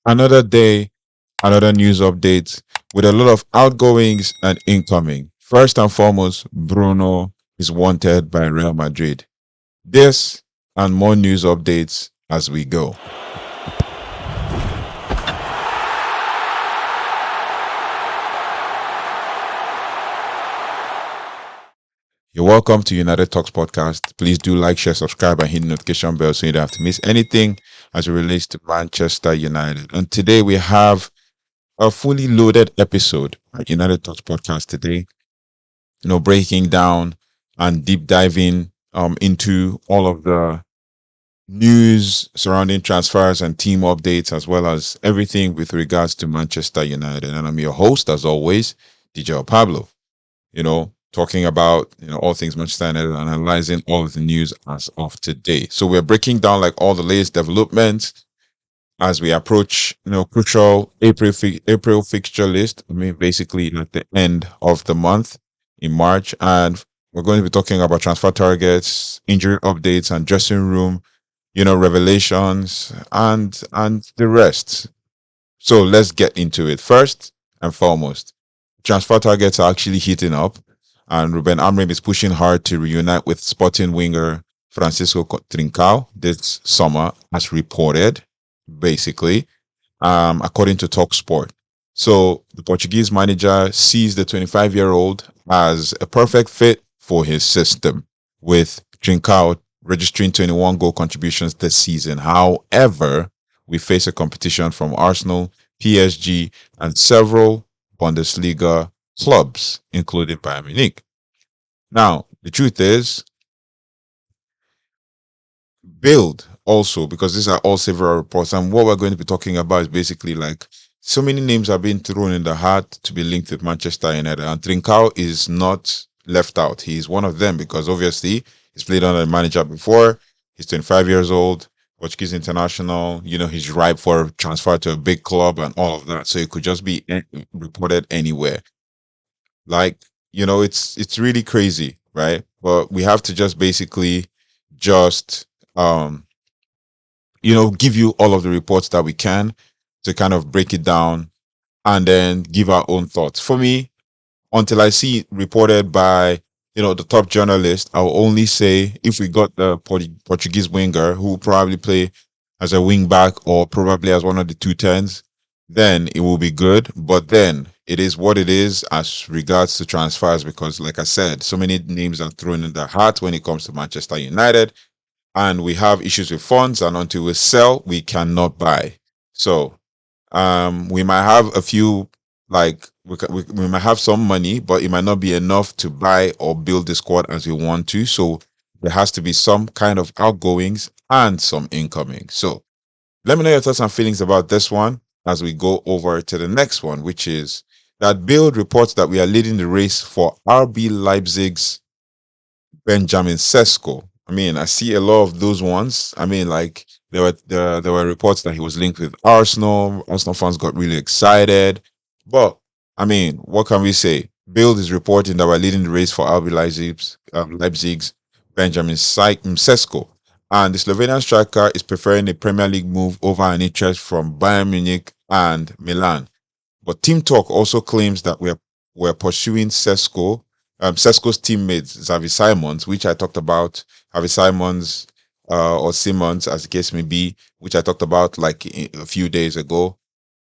Another day, another news update with a lot of outgoings and incoming. First and foremost, Bruno is wanted by Real Madrid. This and more news updates as we go. You're welcome to United Talks podcast. Please do like, share, subscribe, and hit the notification bell so you don't have to miss anything as it relates to Manchester United. And today we have a fully loaded episode at United Talks podcast today. Breaking down and deep diving into all of the news surrounding transfers and team updates, as well as everything with regards to Manchester United. And I'm your host, as always, DJ Pablo. Talking about all things Manchester United and analyzing all of the news as of today. So we're breaking down like all the latest developments as we approach crucial April fixture list. I mean, basically at the end of the month in March, and we're going to be talking about transfer targets, injury updates, and dressing room revelations and the rest. So let's get into it. First and foremost, transfer targets are actually heating up, and Ruben Amorim is pushing hard to reunite with Sporting winger Francisco Trincao this summer, as reported, basically, according to TalkSport. So the Portuguese manager sees the 25-year-old as a perfect fit for his system, with Trincao registering 21 goal contributions this season. However, we face a competition from Arsenal, PSG, and several Bundesliga clubs, including Bayern Munich. Now, the truth is, build also, because these are all several reports, and what we're going to be talking about is basically like so many names are being thrown in the hat to be linked with Manchester United, and Trincao is not left out. He's one of them because obviously he's played under a manager before. He's 25 years old, Portuguese international. He's ripe for transfer to a big club and all of that. So it could just be reported anywhere. Like, it's really crazy, right? But we have to just basically just um give you all of the reports that we can to kind of break it down and then give our own thoughts. For me, until I see it reported by the top journalist, I'll only say if we got the Portuguese winger who will probably play as a wing back or probably as one of the 210s, then it will be good. But then it is what it is as regards to transfers, because like I said, so many names are thrown in the hat when it comes to Manchester United, and we have issues with funds, and until we sell, we cannot buy. So we might have a few, like we might have some money, but it might not be enough to buy or build the squad as we want to. So there has to be some kind of outgoings and some incoming. So let me know your thoughts and feelings about this one as we go over to the next one, which is that Build reports that we are leading the race for RB Leipzig's Benjamin Sesko. I mean, I see a lot of those ones. I mean, like there were reports that he was linked with Arsenal. Arsenal fans got really excited. But I mean, what can we say? Bild is reporting that we're leading the race for RB Leipzig's Benjamin Sesko. And the Slovenian striker is preferring a Premier League move over an interest from Bayern Munich and Milan. But Team Talk also claims that we're pursuing Sesko's teammates, Xavi Simons, which I talked about, Xavi Simons or Simmons, as the case may be, which I talked about like a few days ago.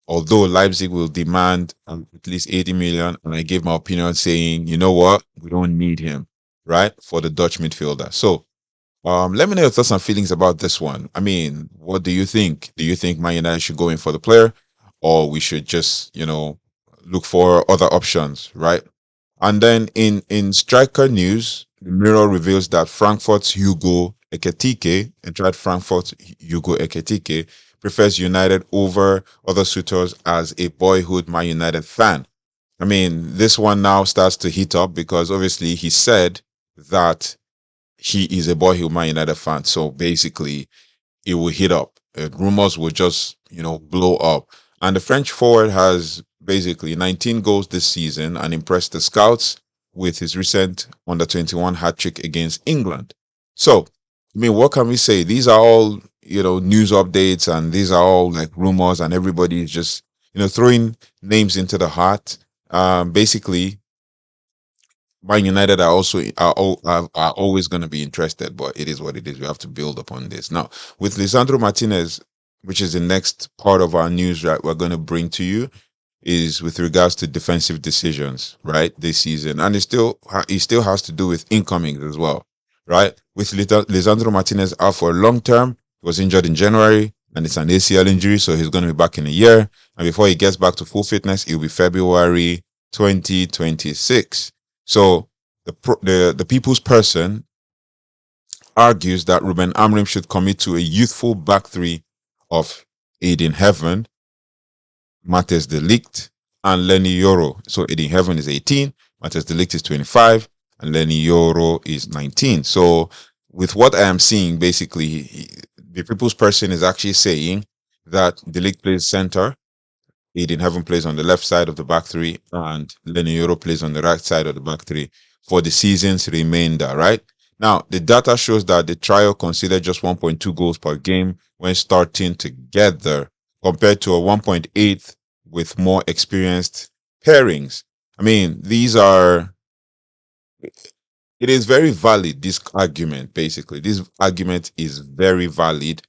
Although Leipzig will demand at least 80 million, and I gave my opinion saying, you know what, we don't need him, right, for the Dutch midfielder. So, let me know your thoughts and feelings about this one. I mean, what do you think? Do you think Man United should go in for the player, or we should just, look for other options, right? And then in striker news, the Mirror reveals that Frankfurt's Hugo Ekitike, tried Frankfurt Hugo Ekitike, prefers United over other suitors as a boyhood Man United fan. I mean, this one now starts to heat up because obviously he said that he is a boyhood Man United fan. So basically, it will heat up. Rumors will just, blow up. And the French forward has basically 19 goals this season and impressed the scouts with his recent under 21 hat trick against England. So, I mean, what can we say? These are all, news updates, and these are all like rumors, and everybody is just throwing names into the hat. Basically, Man United are always going to be interested, but it is what it is. We have to build upon this now with Lisandro Martinez, which is the next part of our news that we're going to bring to you, is with regards to defensive decisions, right? This season, and it still has to do with incomings as well, right? With Lisandro Martinez out for a long term, he was injured in January, and it's an ACL injury, so he's going to be back in a year. And before he gets back to full fitness, it'll be February 2026. So the people's person argues that Ruben Amorim should commit to a youthful back three of Aiden Heaven, Matthias de Ligt, and Lenny Yoro. So Eddie Heaven is 18, Matthias de Ligt is 25, and Lenny Yoro is 19. So with what I am seeing, basically, the people's person is actually saying that de Ligt plays center, Aiden Heaven plays on the left side of the back three, and Lenny Yoro plays on the right side of the back three for the season's remainder, right? Now, the data shows that the trio considered just 1.2 goals per game when starting together, compared to a 1.8 with more experienced pairings. I mean, it is very valid, this argument, basically. This argument is very valid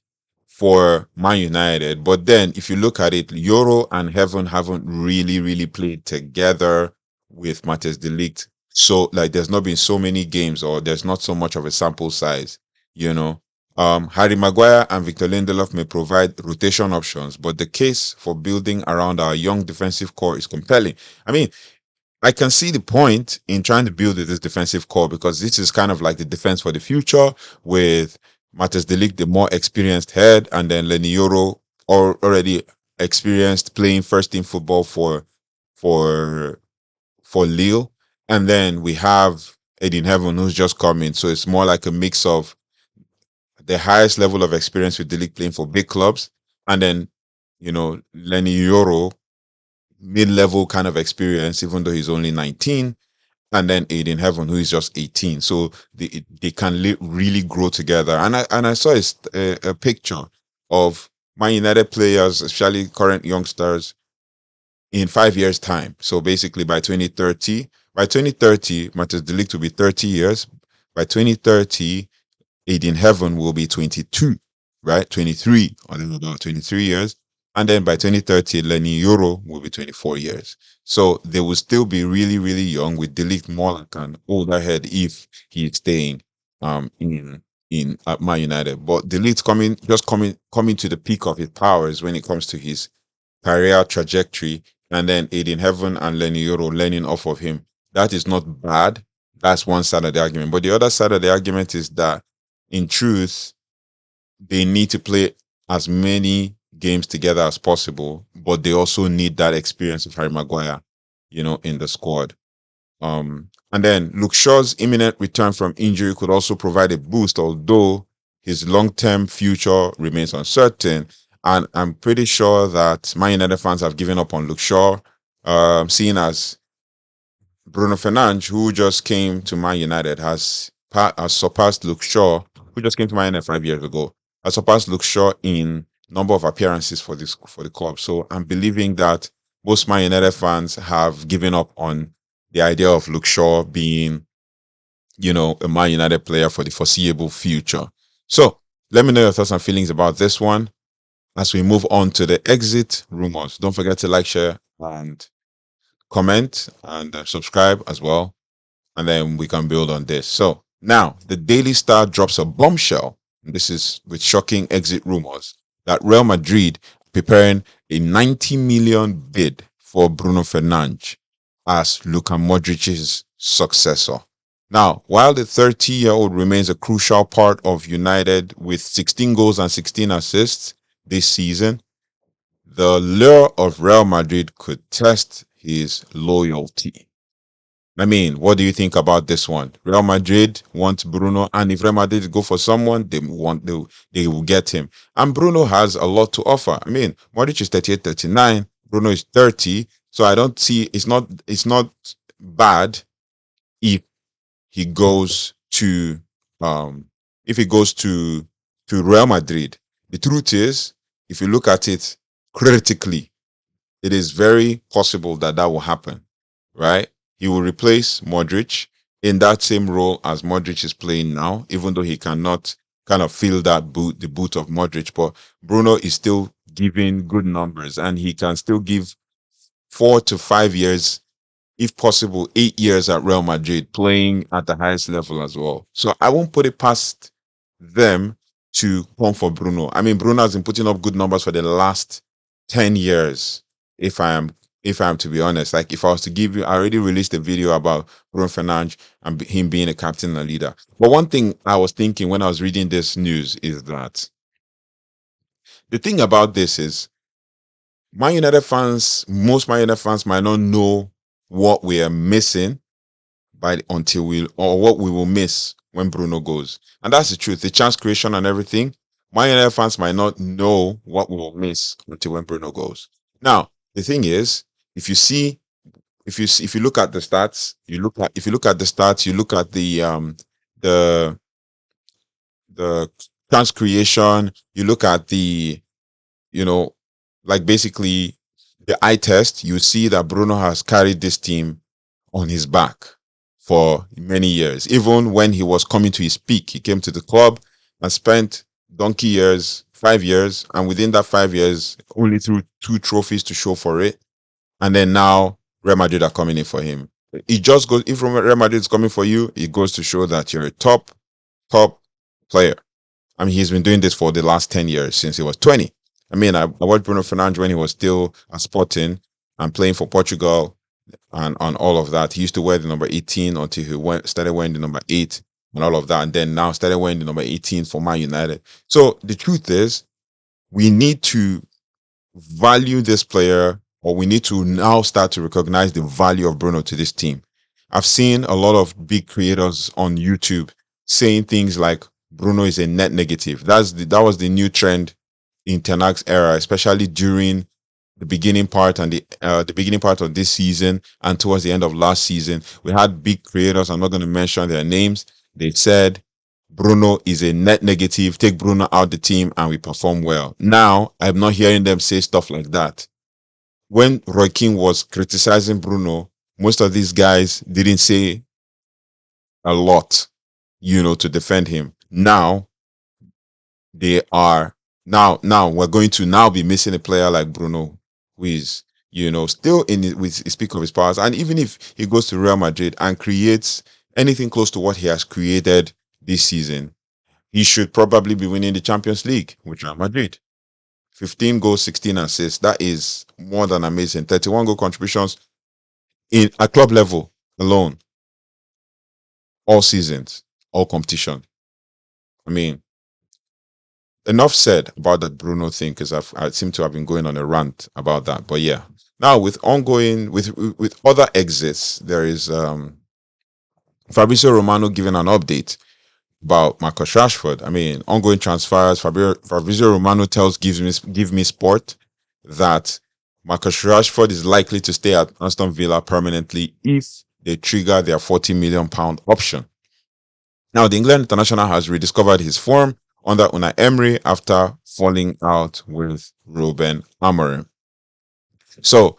for Man United. But then, if you look at it, Euro and Heaven haven't really, really played together with Matthias de Ligt. So, like, there's not been so many games, or there's not so much of a sample size, you know. Harry Maguire and Victor Lindelof may provide rotation options, but the case for building around our young defensive core is compelling. I mean, I can see the point in trying to build this defensive core, because this is kind of like the defense for the future, with Matthias de Ligt, the more experienced head, and then Lenny Yoro, already experienced playing first team football for for Lille, and then we have Aiden Heaven, who's just coming. So it's more like a mix of the highest level of experience with the league playing for big clubs, and then Lenny Yoro, mid-level kind of experience, even though he's only 19, and then Aiden Heaven, who is just 18. So they can really grow together. And I saw a picture of Man United players, especially current youngsters, in 5 years' time. So basically, by 2030, Matthias de Ligt will be 30 years. By 2030, Aiden Heaven will be 22, right? 23, or about 23 years. And then by 2030, Lenny Euro will be 24 years. So they will still be really, really young, with de Ligt more like an older head if he's staying in at Man United. But de Ligt coming to the peak of his powers when it comes to his career trajectory, and then Aiden Heaven and Lenny Euro learning off of him. That is not bad. That's one side of the argument. But the other side of the argument is that, in truth, they need to play as many games together as possible, but they also need that experience of Harry Maguire, in the squad. And then Luke Shaw's imminent return from injury could also provide a boost, although his long-term future remains uncertain. And I'm pretty sure that Man United fans have given up on Luke Shaw, seeing as Bruno Fernandes, who just came to Man United, has surpassed Luke Shaw, who just came to Man United 5 years ago, has surpassed Luke Shaw in number of appearances for the club. So I'm believing that most Man United fans have given up on the idea of Luke Shaw being, a Man United player for the foreseeable future. So let me know your thoughts and feelings about this one as we move on to the exit rumors. Don't forget to like, share, and comment, and subscribe as well. And then we can build on this. So now the Daily Star drops a bombshell. This is with shocking exit rumors that Real Madrid preparing a 90 million bid for Bruno Fernandes as Luka Modric's successor. Now, while the 30-year-old remains a crucial part of United with 16 goals and 16 assists this season, the lure of Real Madrid could test his loyalty. I mean, what do you think about this one? Real Madrid wants Bruno, and if Real Madrid go for someone, they will get him. And Bruno has a lot to offer. I mean, Modric is 38, 39. Bruno is 30. So I don't see, it's not bad if he goes to um if he goes to Real Madrid. The truth is, if you look at it critically, it is very possible that that will happen, right? He will replace Modric in that same role as Modric is playing now, even though he cannot kind of fill that boot, the boot of Modric. But Bruno is still giving good numbers, and he can still give 4 to 5 years, if possible, 8 years at Real Madrid, playing at the highest level as well. So I won't put it past them to come for Bruno. I mean, Bruno has been putting up good numbers for the last 10 years, if I am to be honest. Like if I was to give you, I already released a video about Bruno Fernandes and him being a captain and a leader. But one thing I was thinking when I was reading this news is that the thing about this is most Man United fans might not know what we are missing until we or what we will miss when Bruno goes. And that's the truth. The chance creation and everything, Man United fans might not know what we will miss until when Bruno goes. Now, the thing is, if you see, if you look at the stats, if you look at the stats, you look at the the chance creation, you look at the you know, like basically the eye test, you see that Bruno has carried this team on his back for many years. Even when he was coming to his peak, he came to the club and spent donkey years, 5 years, and within that 5 years, only threw two trophies to show for it. And then now Real Madrid are coming in for him. It just goes, if Real Madrid is coming for you, it goes to show that you're a top player. I mean, he's been doing this for the last 10 years since he was 20. I mean, I watched Bruno Fernandes when he was still at Sporting and playing for Portugal and on all of that. He used to wear the number 18 until started wearing the number 8 and all of that. And then now started wearing the number 18 for Man United. So the truth is, we need to value this player, or we need to now start to recognize the value of Bruno to this team. I've seen a lot of big creators on YouTube saying things like Bruno is a net negative. That was the new trend in Ten Hag's era, especially during the beginning part of this season and towards the end of last season. We had big creators. I'm not going to mention their names. They said Bruno is a net negative. Take Bruno out the team and we perform well. Now I'm not hearing them say stuff like that. When Roy Keane was criticizing Bruno, most of these guys didn't say a lot, to defend him. Now they are now we're going to now be missing a player like Bruno, who is still with his peak of his powers. And even if he goes to Real Madrid and creates anything close to what he has created this season, he should probably be winning the Champions League with Real Madrid. 15 goals, 16 assists. That is more than amazing. 31 goal contributions in a club level alone, all seasons, all competition. I mean, enough said about that Bruno thing, because I seem to have been going on a rant about that. But yeah, now with other exits, there is Fabrizio Romano giving an update about Marcus Rashford. I mean, ongoing transfers. Fabrizio Romano Give Me Sport that Marcus Rashford is likely to stay at Aston Villa permanently if they trigger their £40 million option. Now, the England international has rediscovered his form under Unai Emery after falling out with Ruben Amorim. So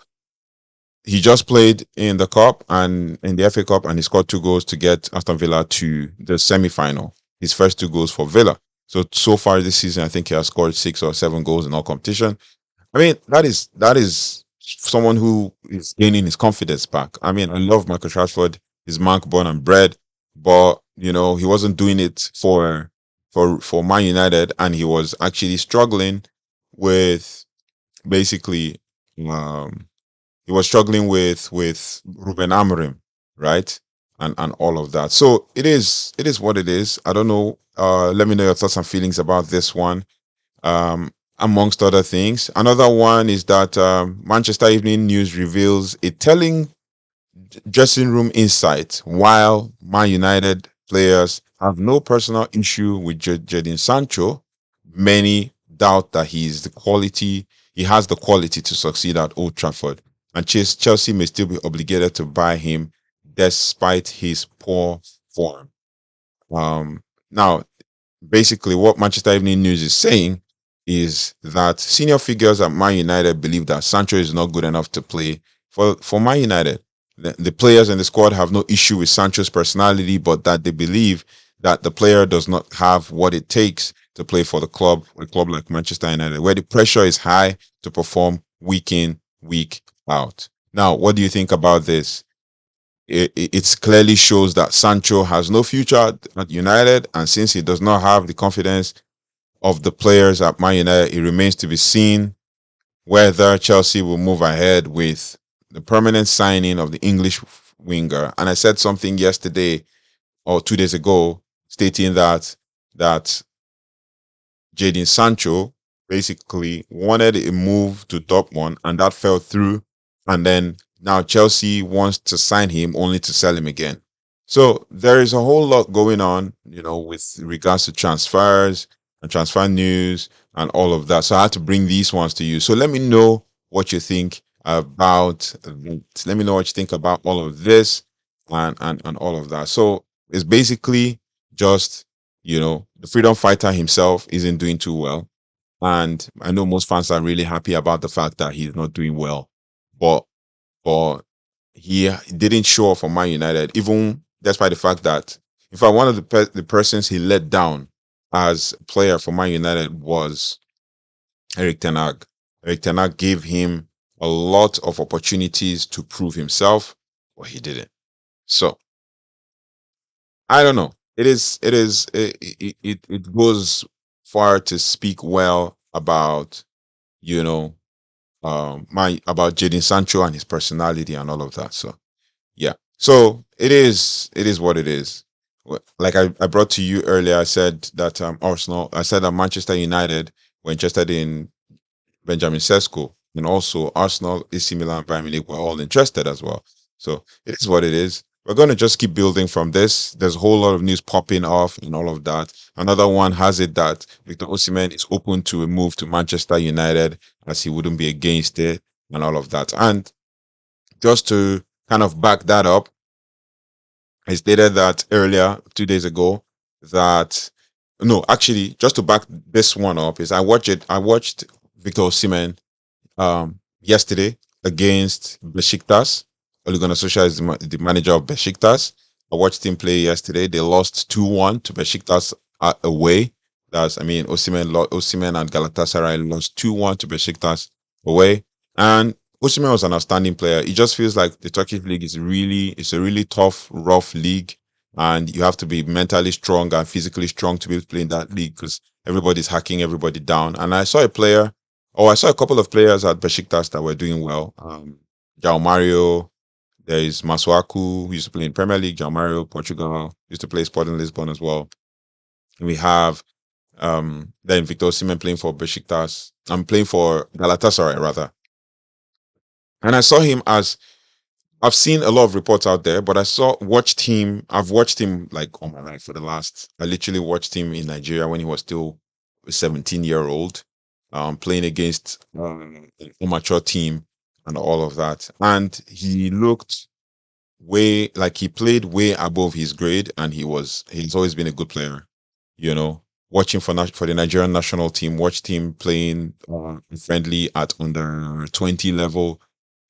he just played in the cup and in the FA Cup, and he scored 2 goals to get Aston Villa to the semi-final. His first 2 goals for Villa. So far this season, I think he has scored 6 or 7 goals in all competition. I mean, that is someone who is gaining his confidence back. I mean, I love Marcus Rashford. He's Mark born and bred, but he wasn't doing it for Man United, and he was actually struggling with basically he was struggling with Ruben Amorim, right? And all of that. So it is what it is. I don't know. Let me know your thoughts and feelings about this one. Amongst other things, another one is that Manchester Evening News reveals a telling dressing room insight. While Man United players have no personal issue with Jadon Sancho, many doubt that he has the quality to succeed at Old Trafford, and Chelsea may still be obligated to buy him despite his poor form. Now, basically, what Manchester Evening News is saying is that senior figures at Man United believe that Sancho is not good enough to play for Man United. The players in the squad have no issue with Sancho's personality, but that they believe that the player does not have what it takes to play for the club, a club like Manchester United, where the pressure is high to perform week in, week out. Now, what do you think about this? It clearly shows that Sancho has no future at United, and since he does not have the confidence of the players at Man United, it remains to be seen whether Chelsea will move ahead with the permanent signing of the English winger. And I said something yesterday or 2 days ago, stating that Jadon Sancho basically wanted a move to Dortmund, and that fell through. And then now Chelsea wants to sign him only to sell him again. So there is a whole lot going on, with regards to transfers and transfer news and all of that. So I had to bring these ones to you. So let me know what you think about. Let me know what you think about all of this and all of that. So it's basically just the freedom fighter himself isn't doing too well. And I know most fans are really happy about the fact that he's not doing well. But but he didn't show up for Man United, even despite the fact that, in fact, one of the persons he let down as a player for Man United was Eric Ten Hag. Eric Ten Hag gave him a lot of opportunities to prove himself, but he didn't. So I don't know. It goes far to speak well about you know my about Jadon Sancho and his personality and all of that. So yeah. So it is what it is. Like I brought to you earlier, I said that I said that Manchester United were interested in Benjamin Sesko, and also Arsenal, AC Milan, Bayern Munich were all interested as well. So it is what it is. We're going to just keep building from this. There's a whole lot of news popping off and all of that. Another one has it that Victor Osimhen is open to a move to Manchester United, as he wouldn't be against it and all of that. And just to kind of back that up, I stated that earlier, 2 days ago, that no, actually, just to back this one up, is I watched Victor Osimhen yesterday against Besiktas. Ole Gunnar Solskjaer is the manager of Besiktas. I watched him play yesterday. They lost 2-1 to Besiktas away. Osimhen and Galatasaray lost 2-1 to Besiktas away. And Osimhen was an outstanding player. It just feels like the Turkish league it's a really tough, rough league, and you have to be mentally strong and physically strong to be able to play in that league because everybody's hacking everybody down. And I saw a couple of players at Besiktas that were doing well. João Mario, there is Masuaku, who used to play in Premier League. João Mario, Portugal, used to play Sporting Lisbon as well. And we have then Victor Osimhen playing for Besiktas. I'm playing for Galatasaray rather. And I saw him as I've seen a lot of reports out there, but I've watched him like all my life for the last. I literally watched him in Nigeria when he was still a 17-year-old, playing against an amateur team and all of that. And he looked way like he played way above his grade, and he's always been a good player. You know, watching for the Nigerian national team, watched him playing friendly at under 20 level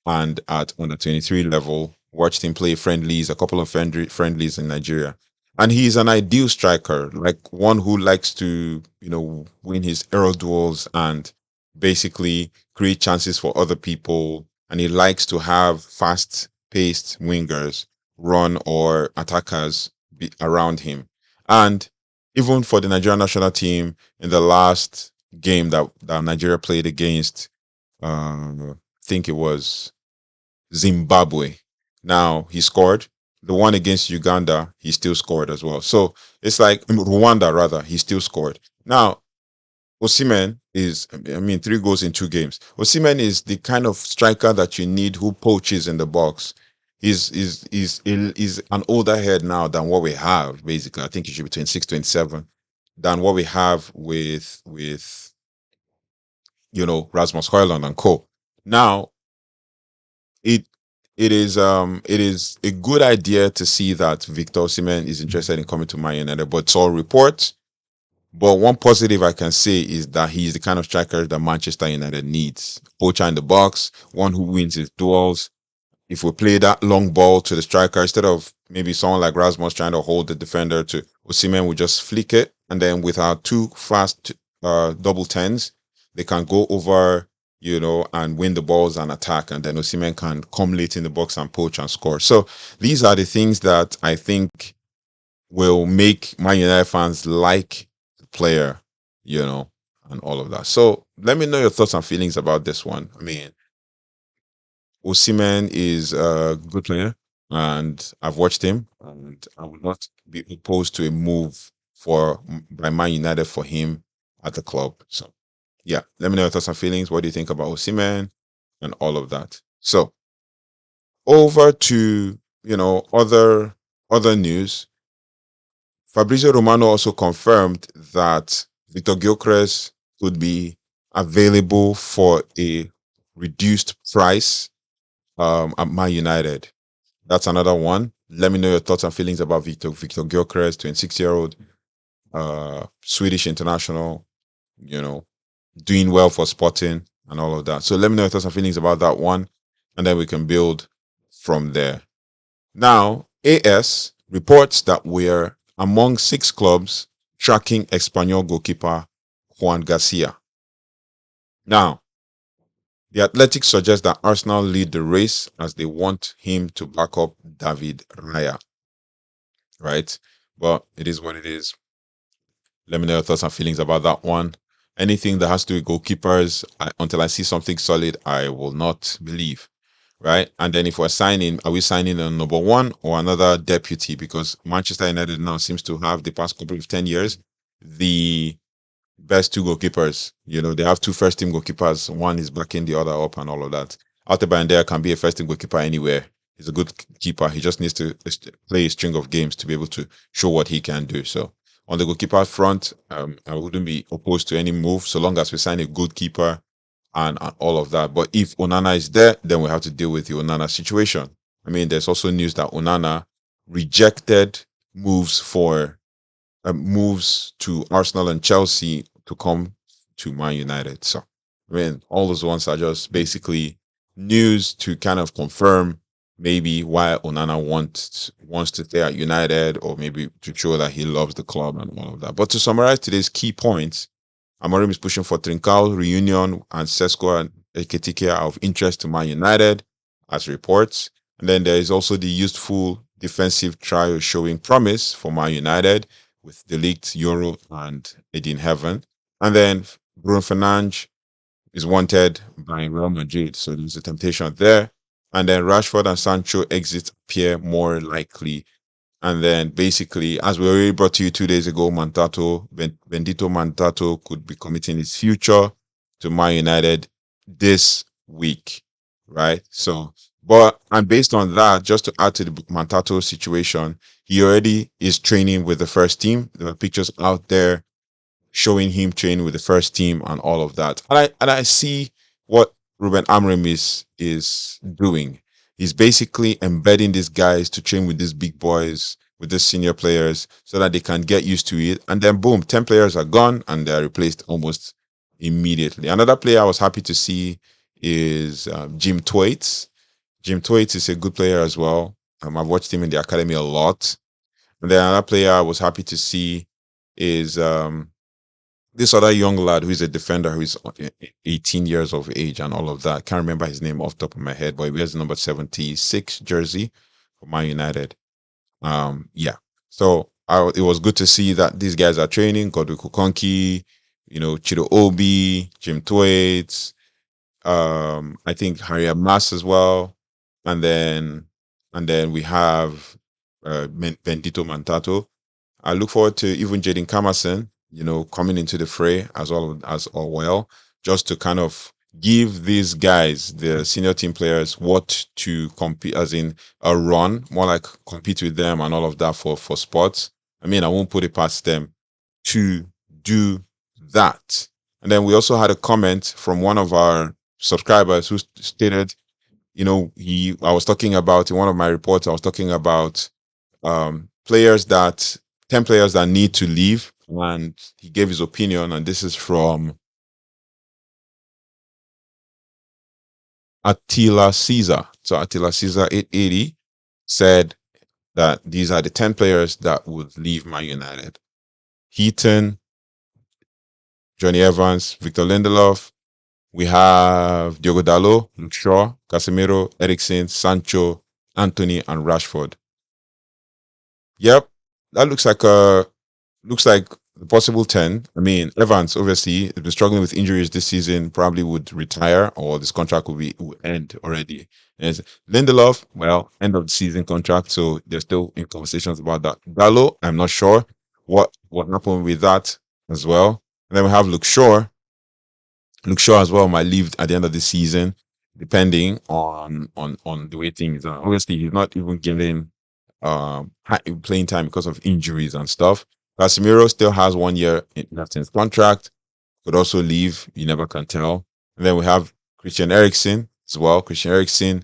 and at under 23 level. Watched him play friendlies, a couple of friendlies in Nigeria. And he's an ideal striker, like one who likes to, win his aerial duels and basically create chances for other people. And he likes to have fast paced wingers run or attackers around him. And even for the Nigerian national team in the last game that Nigeria played against, I think it was Zimbabwe. Now he scored. The one against Uganda, he still scored as well. So it's like Rwanda rather, he still scored. Now Osimhen is, 3 goals in 2 games. Osimhen is the kind of striker that you need who poaches in the box. He's an older head now than what we have. Basically, I think he should be 26, 27 than what we have with Rasmus Højlund and co. Now it it is a good idea to see that Victor Osimhen is interested in coming to Man United, but it's all reports. But one positive I can say is that he's the kind of striker that Manchester United needs. Poacher in the box, one who wins his duels. If we play that long ball to the striker, instead of maybe someone like Rasmus trying to hold the defender to Osimhen, we just flick it. And then with our two fast double tens, they can go over, and win the balls and attack. And then Osimhen can come late in the box and poach and score. So these are the things that I think will make Man United fans like the player, and all of that. So let me know your thoughts and feelings about this one. I mean, Osimhen is a good player, and I've watched him, and I would not be opposed to a move by Man United for him at the club. So yeah, let me know your thoughts and feelings. What do you think about Osimhen and all of that? So over to other news. Fabrizio Romano also confirmed that Victor Gyökeres could be available for a reduced price at Man United. That's another one. Let me know your thoughts and feelings about Victor Gyökeres, 26-year-old Swedish international, doing well for Sporting and all of that. So let me know your thoughts and feelings about that one, and then we can build from there. Now, AS reports that we're among 6 clubs tracking Espanyol goalkeeper Juan Garcia. Now, the Athletic suggests that Arsenal lead the race as they want him to back up David Raya. Right? But it is what it is. Let me know your thoughts and feelings about that one. Anything that has to do with goalkeepers, until I see something solid, I will not believe. Right? And then if we're signing, are we signing a number one or another deputy? Because Manchester United now seems to have, the past couple of 10 years, the best 2 goalkeepers. They have 2 first team goalkeepers. One is backing the other up and all of that. Altebander can be a first team goalkeeper anywhere. He's a good keeper. He just needs to play a string of games to be able to show what he can do. So on the goalkeeper front, I wouldn't be opposed to any move so long as we sign a good keeper and all of that. But if Onana is there, then we have to deal with the Onana situation. I mean, there's also news that Onana rejected moves to Arsenal and Chelsea to come to Man United. So, I mean, all those ones are just basically news to kind of confirm maybe why Onana wants to stay at United, or maybe to show that he loves the club and all of that. But to summarize today's key points, Amorim is pushing for Trincao, Reunion, and Sesko and Ekitike are of interest to Man United, as reports. And then there is also the useful defensive trial showing promise for Man United with De Ligt, Euro, and Edin Heaven. And then Bruno Fernandes is wanted by Real Madrid, so there's a temptation there. And then Rashford and Sancho exit appear more likely. And then basically, as we already brought to you 2 days ago, Bendito Mantato could be committing his future to Man United this week, right? So, and based on that, just to add to the Mantato situation, he already is training with the first team. There are pictures out there showing him training with the first team and all of that. And I see what Ruben Amorim is doing. He's basically embedding these guys to train with these big boys, with these senior players, so that they can get used to it. And then boom, 10 players are gone and they're replaced almost immediately. Another player I was happy to see is Jim Thwaite. Jim Thwaite is a good player as well. I've watched him in the academy a lot. And then another player I was happy to see is this other young lad who is a defender who is 18 years of age and all of that. Can't remember his name off the top of my head, but he wears the number 76 jersey for Man United. Yeah. So it was good to see that these guys are training. Godwin Kukonki, Chido Obi, Jim Thwaite, I think Harry Mas as well. And then we have Bendito Mantato. I look forward to even Jadon Camerson, coming into the fray as well, just to kind of give these guys, the senior team players, what to compete, as in a run, more like compete with them and all of that for sports. I mean, I won't put it past them to do that. And then we also had a comment from one of our subscribers who stated, I was talking about, in one of my reports, I was talking about 10 players that need to leave and he gave his opinion. And this is from Attila Caesar. So Attila Caesar 880 said that these are the 10 players that would leave Man United: Heaton, Johnny Evans, Victor Lindelof. We have Diogo Dalot, Luke Shaw, Casemiro, Eriksen, Sancho, Anthony, and Rashford. Yep, that looks like the possible 10. I mean, Evans obviously has been struggling with injuries this season, probably would retire or this contract will end already. And Lindelof, well, end of the season contract, so they're still in conversations about that. Dalot, I'm not sure what happened with that as well. And then we have Luke Shaw as well might leave at the end of the season, depending on the way things are. Obviously, he's not even getting playing time because of injuries and stuff. Casemiro still has 1 year left in his contract. Could also leave. You never can tell. And then we have Christian Eriksen as well. Christian Eriksen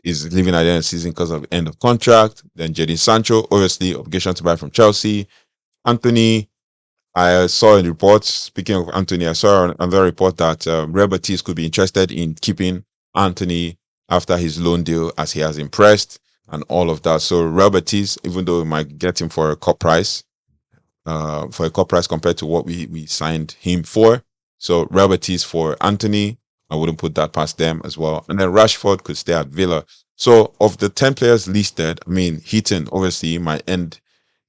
is leaving at the end of the season because of end of contract. Then Jadon Sancho, obviously, obligation to buy from Chelsea. Anthony, I saw in reports, speaking of Anthony, I saw another report that Real Betis could be interested in keeping Anthony after his loan deal as he has impressed and all of that. So Real Betis, even though we might get him for a cut price compared to what we signed him for. So Real Betis for Anthony, I wouldn't put that past them as well. And then Rashford could stay at Villa. So of the 10 players listed, I mean, Heaton obviously might end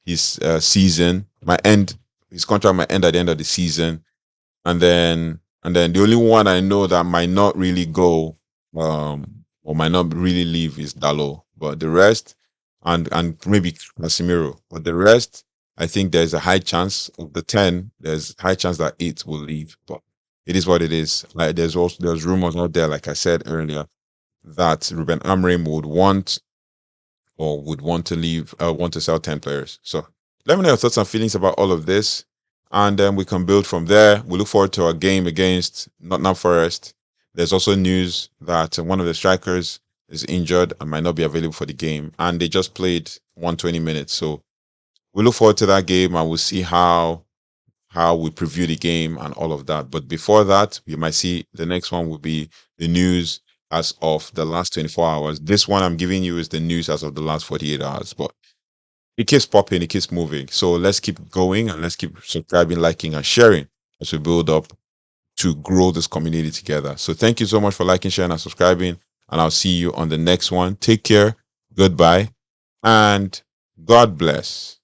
his season, might end his contract might end at the end of the season, and then the only one I know that might not really go, or might not really leave is Dalo. But the rest, and maybe Casemiro, but the rest, I think there's a high chance of the 10. There's high chance that 8 will leave, but it is what it is. Like there's rumors out there, like I said earlier, that Ruben Amorim would want to leave, want to sell 10 players. So let me know your thoughts and feelings about all of this. And then we can build from there. We look forward to our game against Nottingham Forest. There's also news that one of the strikers is injured and might not be available for the game. And they just played 120 minutes. So we look forward to that game and we'll see how we preview the game and all of that. But before that, you might see the next one will be the news as of the last 24 hours. This one I'm giving you is the news as of the last 48 hours. But it keeps popping, it keeps moving. So let's keep going and let's keep subscribing, liking, and sharing as we build up to grow this community together. So thank you so much for liking, sharing, and subscribing. And I'll see you on the next one. Take care, goodbye, and God bless.